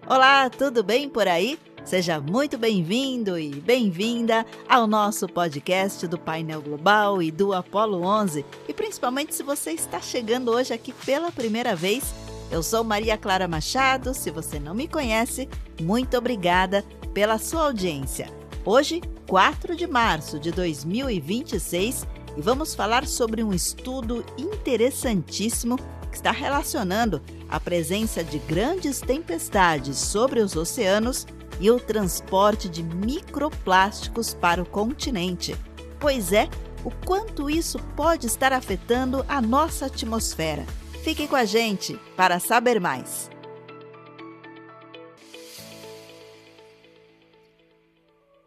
Olá, tudo bem por aí? Seja muito bem-vindo e bem-vinda ao nosso podcast do Painel Global e do Apollo 11. E principalmente se você está chegando hoje aqui pela primeira vez, eu sou Maria Clara Machado. Se você não me conhece, muito obrigada pela sua audiência. Hoje, 4 de março de 2026, e vamos falar sobre um estudo interessantíssimo que está relacionando a presença de grandes tempestades sobre os oceanos e o transporte de microplásticos para o continente. Pois é, o quanto isso pode estar afetando a nossa atmosfera. Fique com a gente para saber mais.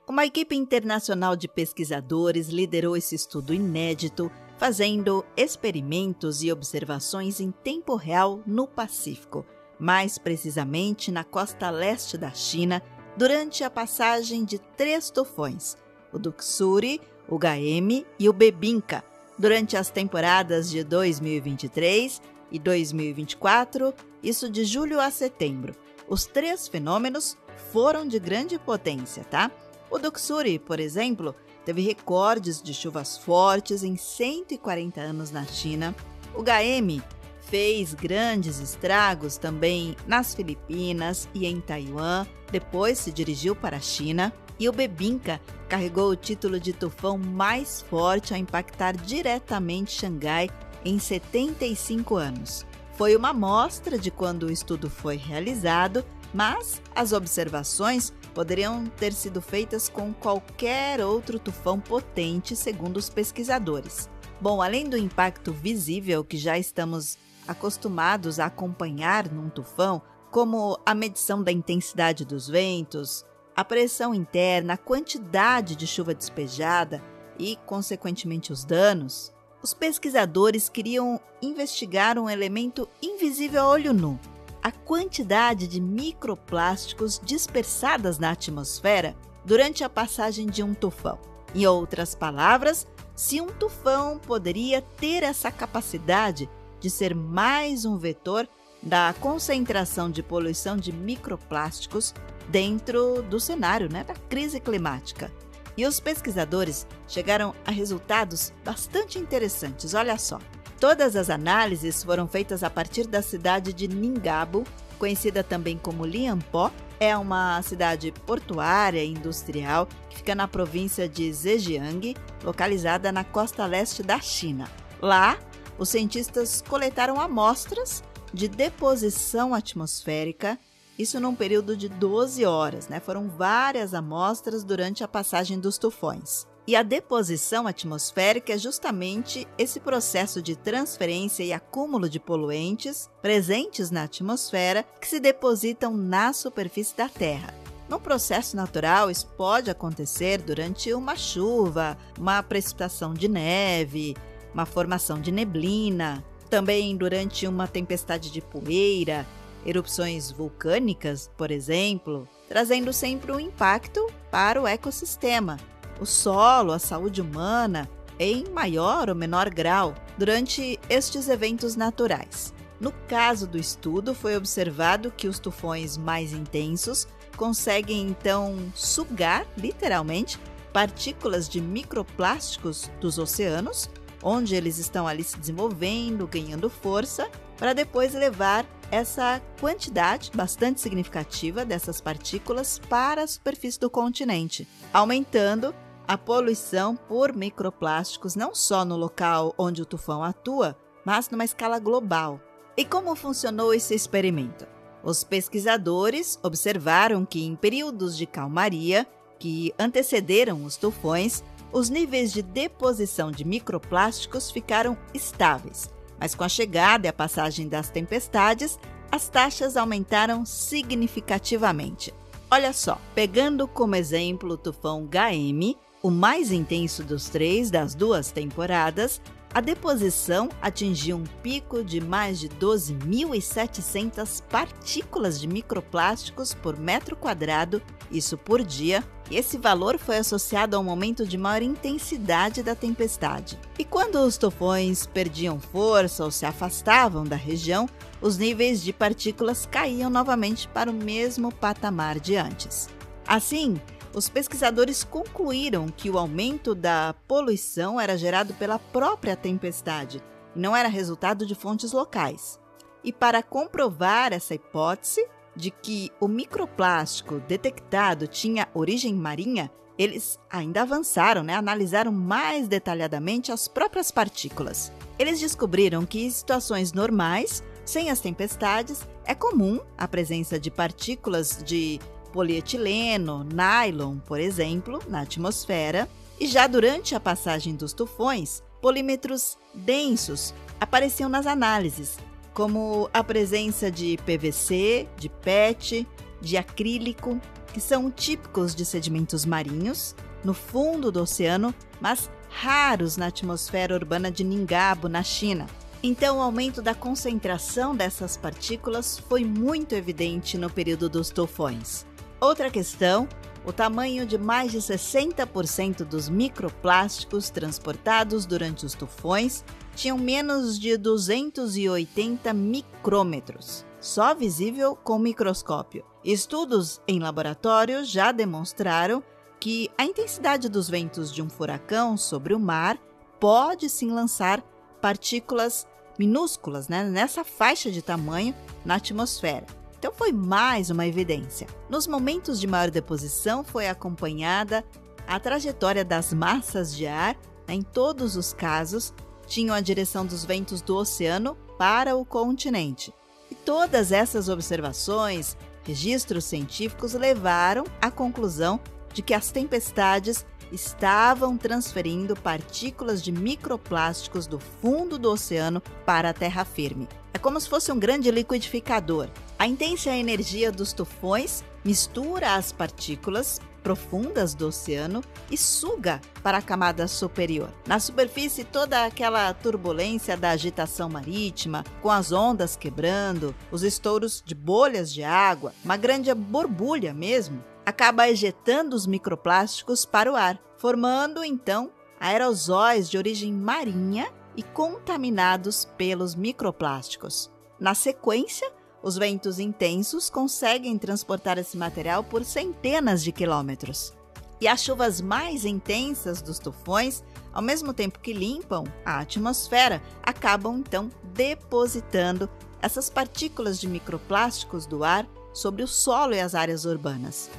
Uma equipe internacional de pesquisadores liderou esse estudo inédito, fazendo experimentos e observações em tempo real no Pacífico, mais precisamente na costa leste da China, durante a passagem de 3 tufões, o Doksuri, o Gaemi e o Bebinca, durante as temporadas de 2023 e 2024, isso de julho a setembro. Os 3 fenômenos foram de grande potência, tá? O Doksuri, por exemplo, teve recordes de chuvas fortes em 140 anos na China. O Gaemi fez grandes estragos também nas Filipinas e em Taiwan, depois se dirigiu para a China. E o Bebinca carregou o título de tufão mais forte a impactar diretamente Xangai em 75 anos. Foi uma amostra de quando o estudo foi realizado, mas as observações poderiam ter sido feitas com qualquer outro tufão potente, segundo os pesquisadores. Bom, além do impacto visível que já estamos acostumados a acompanhar num tufão, como a medição da intensidade dos ventos, a pressão interna, a quantidade de chuva despejada e, consequentemente, os danos, os pesquisadores queriam investigar um elemento invisível a olho nu: a quantidade de microplásticos dispersadas na atmosfera durante a passagem de um tufão. Em outras palavras, se um tufão poderia ter essa capacidade de ser mais um vetor da concentração de poluição de microplásticos dentro do cenário, da crise climática. E os pesquisadores chegaram a resultados bastante interessantes. Olha só. Todas as análises foram feitas a partir da cidade de Ningbo, conhecida também como Lianpo. É uma cidade portuária e industrial que fica na província de Zhejiang, localizada na costa leste da China. Lá, os cientistas coletaram amostras de deposição atmosférica, isso num período de 12 horas, Foram várias amostras durante a passagem dos tufões. E a deposição atmosférica é justamente esse processo de transferência e acúmulo de poluentes presentes na atmosfera que se depositam na superfície da Terra. Num processo natural, isso pode acontecer durante uma chuva, uma precipitação de neve, uma formação de neblina, também durante uma tempestade de poeira, erupções vulcânicas, por exemplo, trazendo sempre um impacto para o ecossistema, o solo, a saúde humana, em maior ou menor grau, durante estes eventos naturais. No caso do estudo, foi observado que os tufões mais intensos conseguem, então, sugar, literalmente, partículas de microplásticos dos oceanos, onde eles estão ali se desenvolvendo, ganhando força, para depois levar essa quantidade bastante significativa dessas partículas para a superfície do continente, aumentando a poluição por microplásticos não só no local onde o tufão atua, mas numa escala global. E como funcionou esse experimento? Os pesquisadores observaram que em períodos de calmaria, que antecederam os tufões, os níveis de deposição de microplásticos ficaram estáveis, mas com a chegada e a passagem das tempestades, as taxas aumentaram significativamente. Olha só, pegando como exemplo o tufão Gaemi, o mais intenso dos 3 das 2 temporadas, a deposição atingiu um pico de mais de 12.700 partículas de microplásticos por metro quadrado isso por dia, e esse valor foi associado ao momento de maior intensidade da tempestade. E quando os tufões perdiam força ou se afastavam da região, os níveis de partículas caíam novamente para o mesmo patamar de antes. Assim, os pesquisadores concluíram que o aumento da poluição era gerado pela própria tempestade e não era resultado de fontes locais. E para comprovar essa hipótese de que o microplástico detectado tinha origem marinha, eles ainda avançaram, analisaram mais detalhadamente as próprias partículas. Eles descobriram que em situações normais, sem as tempestades, é comum a presença de partículas de polietileno, nylon, por exemplo, na atmosfera, e já durante a passagem dos tufões, polímetros densos apareciam nas análises, como a presença de PVC, de PET, de acrílico, que são típicos de sedimentos marinhos, no fundo do oceano, mas raros na atmosfera urbana de Ningbo, na China. Então, o aumento da concentração dessas partículas foi muito evidente no período dos tufões. Outra questão, o tamanho de mais de 60% dos microplásticos transportados durante os tufões tinham menos de 280 micrômetros, só visível com microscópio. Estudos em laboratório já demonstraram que a intensidade dos ventos de um furacão sobre o mar pode sim lançar partículas minúsculas, nessa faixa de tamanho na atmosfera. Então foi mais uma evidência. Nos momentos de maior deposição foi acompanhada a trajetória das massas de ar, em todos os casos, tinham a direção dos ventos do oceano para o continente. E todas essas observações, registros científicos levaram à conclusão de que as tempestades estavam transferindo partículas de microplásticos do fundo do oceano para a terra firme. É como se fosse um grande liquidificador. A intensa energia dos tufões mistura as partículas profundas do oceano e suga para a camada superior. Na superfície, toda aquela turbulência da agitação marítima, com as ondas quebrando, os estouros de bolhas de água, uma grande borbulha mesmo, acaba ejetando os microplásticos para o ar, formando então aerosóis de origem marinha e contaminados pelos microplásticos. Na sequência, os ventos intensos conseguem transportar esse material por centenas de quilômetros. E as chuvas mais intensas dos tufões, ao mesmo tempo que limpam a atmosfera, acabam então depositando essas partículas de microplásticos do ar sobre o solo e as áreas urbanas.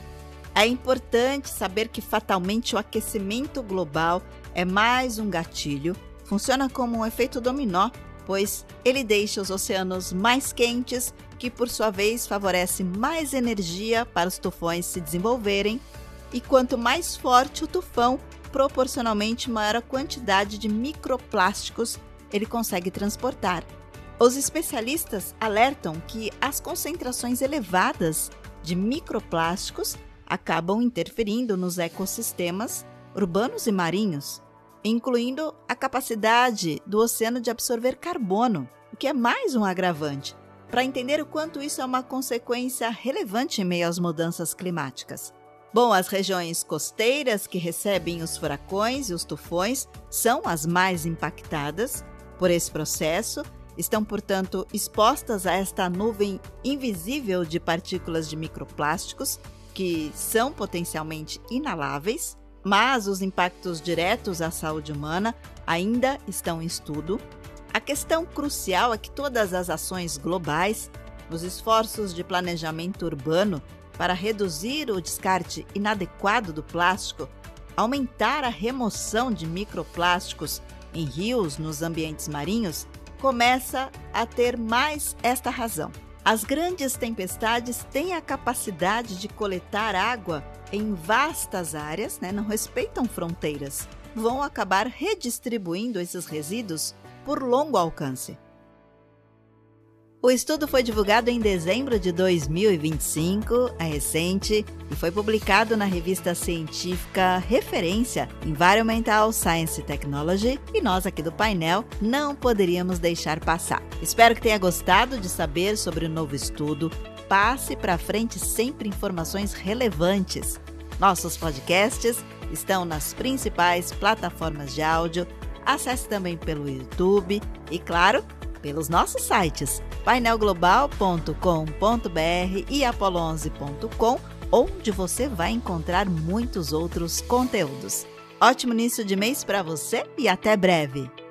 É importante saber que fatalmente o aquecimento global é mais um gatilho, funciona como um efeito dominó, pois ele deixa os oceanos mais quentes, que por sua vez favorece mais energia para os tufões se desenvolverem, e quanto mais forte o tufão, proporcionalmente maior a quantidade de microplásticos ele consegue transportar. Os especialistas alertam que as concentrações elevadas de microplásticos acabam interferindo nos ecossistemas urbanos e marinhos, incluindo a capacidade do oceano de absorver carbono, o que é mais um agravante, para entender o quanto isso é uma consequência relevante em meio às mudanças climáticas. Bom, as regiões costeiras que recebem os furacões e os tufões são as mais impactadas por esse processo, estão, portanto, expostas a esta nuvem invisível de partículas de microplásticos que são potencialmente inaláveis, mas os impactos diretos à saúde humana ainda estão em estudo. A questão crucial é que todas as ações globais, os esforços de planejamento urbano para reduzir o descarte inadequado do plástico, aumentar a remoção de microplásticos em rios, nos ambientes marinhos, começa a ter mais esta razão. As grandes tempestades têm a capacidade de coletar água em vastas áreas, não respeitam fronteiras, vão acabar redistribuindo esses resíduos por longo alcance. O estudo foi divulgado em dezembro de 2025, é recente, e foi publicado na revista científica Referência Environmental Science Technology, e nós aqui do painel não poderíamos deixar passar. Espero que tenha gostado de saber sobre o novo estudo. passe para frente sempre informações relevantes. Nossos podcasts estão nas principais plataformas de áudio. Acesse também pelo YouTube e, claro, pelos nossos sites painelglobal.com.br e apollo11.com, onde você vai encontrar muitos outros conteúdos. Ótimo início de mês para você e até breve!